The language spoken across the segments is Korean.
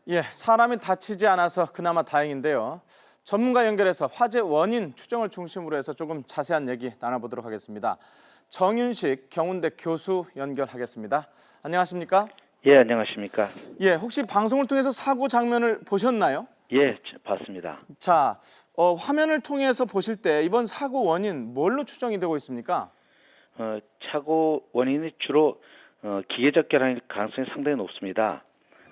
예, 사람이 다치지 않아서 그나마 다행인데요. 전문가 연결해서 화재 원인 추정을 중심으로 해서 조금 자세한 얘기 나눠보도록 하겠습니다. 정윤식 경운대 교수 연결하겠습니다. 안녕하십니까? 예, 안녕하십니까? 예, 혹시 방송을 통해서 사고 장면을 보셨나요? 예, 봤습니다. 자, 화면을 통해서 보실 때 이번 사고 원인 뭘로 추정이 되고 있습니까? 사고 원인이 주로 기계적 결함일 가능성이 상당히 높습니다.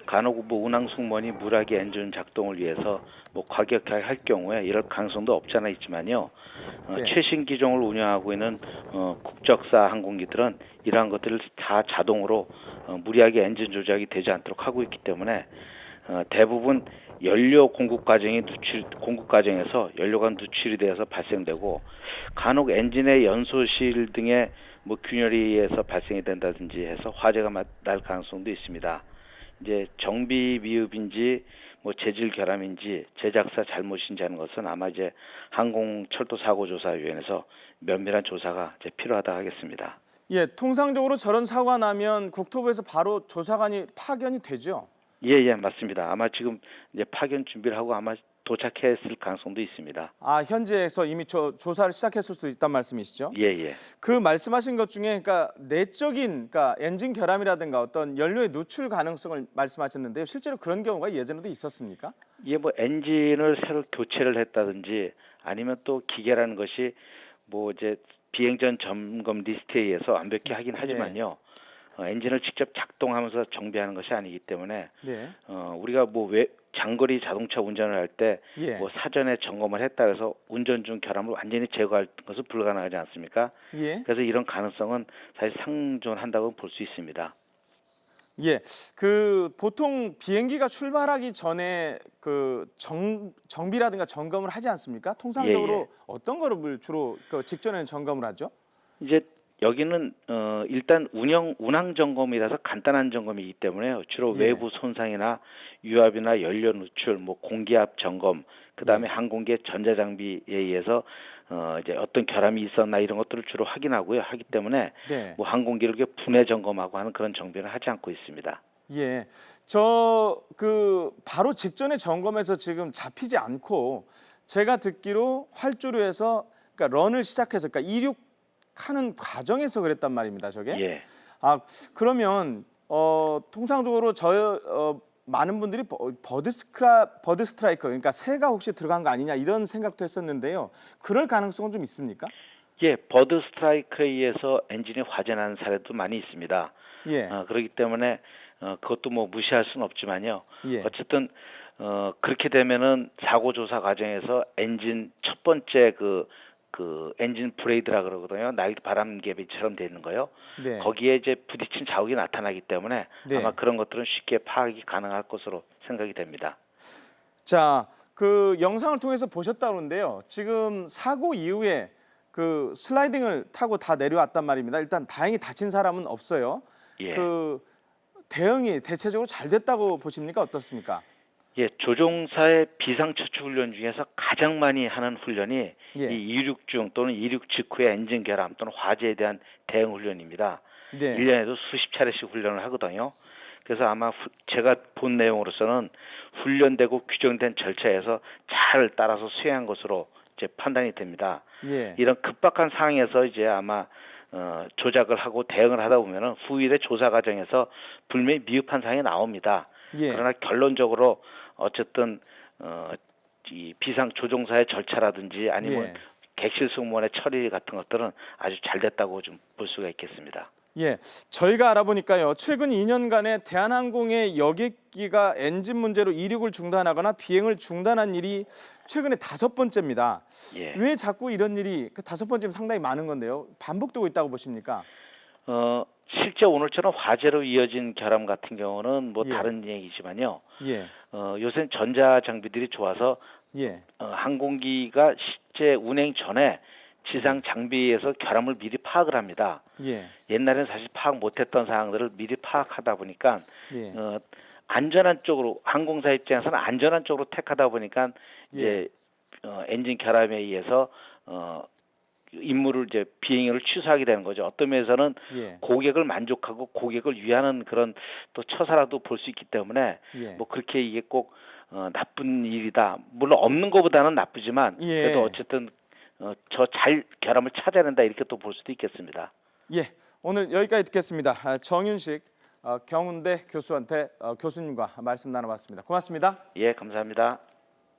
간혹 운항 승무원이 무리하게 엔진 작동을 위해서 과격하게 할 경우에 이럴 가능성도 없지 않아 있지만요. 네. 최신 기종을 운영하고 있는 국적사 항공기들은 이러한 것들을 다 자동으로 무리하게 엔진 조작이 되지 않도록 하고 있기 때문에 대부분 연료 공급 과정에서 연료가 누출이 되어서 발생되고 간혹 엔진의 연소실 등의 균열에서 발생이 된다든지 해서 화재가 날 가능성도 있습니다. 이제 정비 미흡인지 재질 결함인지 제작사 잘못인지 하는 것은 아마 이제 항공철도사고조사위원회에서 면밀한 조사가 이제 필요하다 하겠습니다. 예, 통상적으로 저런 사고가 나면 국토부에서 바로 조사관이 파견이 되죠? 예, 맞습니다. 아마 지금 이제 파견 준비를 하고 아마 도착했을 가능성도 있습니다. 아, 현지에서 이미 조사를 시작했을 수도 있단 말씀이시죠? 예. 그 말씀하신 것 중에 그러니까 내적인 그러니까 엔진 결함이라든가 어떤 연료의 누출 가능성을 말씀하셨는데요. 실제로 그런 경우가 예전에도 있었습니까? 예, 엔진을 새로 교체를 했다든지 아니면 또 기계라는 것이 이제 비행 전 점검 리스트에 의해서 완벽히 하긴 하지만요. 엔진을 직접 작동하면서 정비하는 것이 아니기 때문에 네. 우리가 장거리 자동차 운전을 할 때 사전에 점검을 했다 해서 운전 중 결함을 완전히 제거할 것은 불가능하지 않습니까? 예. 그래서 이런 가능성은 사실 상존한다고 볼 수 있습니다. 예. 보통 비행기가 출발하기 전에 정비라든가 점검을 하지 않습니까? 통상적으로 어떤 거를 주로 직전에는 점검을 하죠? 이제 여기는 일단 운항 점검이라서 간단한 점검이기 때문에 주로 외부 손상이나 유압이나 연료 누출, 공기압 점검, 그다음에 항공기의 전자 장비에 의해서 이제 어떤 결함이 있었나 이런 것들을 주로 확인하고요. 하기 때문에 항공기를 분해 점검하고 하는 그런 정비는 하지 않고 있습니다. 예. 바로 직전에 점검해서 지금 잡히지 않고 제가 듣기로 활주로에서 그러니까 런을 시작해서 그러니까 이륙하는 과정에서 그랬단 말입니다. 저게. 예. 아, 그러면 통상적으로 많은 분들이 버드 스트라이커 그러니까 새가 혹시 들어간 거 아니냐 이런 생각도 했었는데요. 그럴 가능성은 좀 있습니까? 예, 버드 스트라이크에 의해서 엔진이 화재 나는 사례도 많이 있습니다. 예. 그렇기 때문에 그것도 무시할 수는 없지만요. 예. 어쨌든 그렇게 되면은 사고 조사 과정에서 엔진 첫 번째 그 엔진 브레이드라 그러거든요. 바람개비처럼 돼 있는 거요. 네. 거기에 이제 부딪힌 자국이 나타나기 때문에 아마 그런 것들은 쉽게 파악이 가능할 것으로 생각이 됩니다. 자, 영상을 통해서 보셨다고 하는데요. 지금 사고 이후에 슬라이딩을 타고 다 내려왔단 말입니다. 일단 다행히 다친 사람은 없어요. 예. 대응이 대체적으로 잘 됐다고 보십니까? 어떻습니까? 예, 조종사의 비상처치 훈련 중에서 가장 많이 하는 훈련이 이 이륙 중 또는 이륙 직후의 엔진 결함 또는 화재에 대한 대응 훈련입니다. 1년에도 수십 차례씩 훈련을 하거든요. 그래서 아마 제가 본 내용으로서는 훈련되고 규정된 절차에서 잘 따라서 수행한 것으로 이제 판단이 됩니다. 이런 급박한 상황에서 이제 아마 조작을 하고 대응을 하다 보면은 후일의 조사 과정에서 분명히 미흡한 사항이 나옵니다. 그러나 결론적으로 어쨌든 이 비상 조종사의 절차라든지 아니면 객실 승무원의 처리 같은 것들은 아주 잘 됐다고 좀 볼 수가 있겠습니다. 예, 저희가 알아보니까요. 최근 2년간에 대한항공의 여객기가 엔진 문제로 이륙을 중단하거나 비행을 중단한 일이 최근에 5번째입니다. 왜 자꾸 이런 일이 5번째면 상당히 많은 건데요. 반복되고 있다고 보십니까? 실제 오늘처럼 화재로 이어진 결함 같은 경우는 다른 얘기지만요. 요새는 전자 장비들이 좋아서 항공기가 실제 운행 전에 지상 장비에서 결함을 미리 파악을 합니다. 옛날에는 사실 파악 못했던 사항들을 미리 파악하다 보니까 안전한 쪽으로 항공사 입장에서는 안전한 쪽으로 택하다 보니까 이제 엔진 결함에 의해서 임무를 이제 비행을 취소하게 되는 거죠. 어떤 면에서는 예. 고객을 만족하고 고객을 위하는 그런 또 처사라도 볼 수 있기 때문에 예. 뭐 그렇게 이게 꼭 나쁜 일이다. 물론 없는 것보다는 나쁘지만 예. 그래도 어쨌든 저 잘 결함을 찾아야 된다 이렇게 또 볼 수도 있겠습니다. 예, 오늘 여기까지 듣겠습니다. 정윤식 경운대 교수님과 말씀 나눠봤습니다. 고맙습니다. 예, 감사합니다.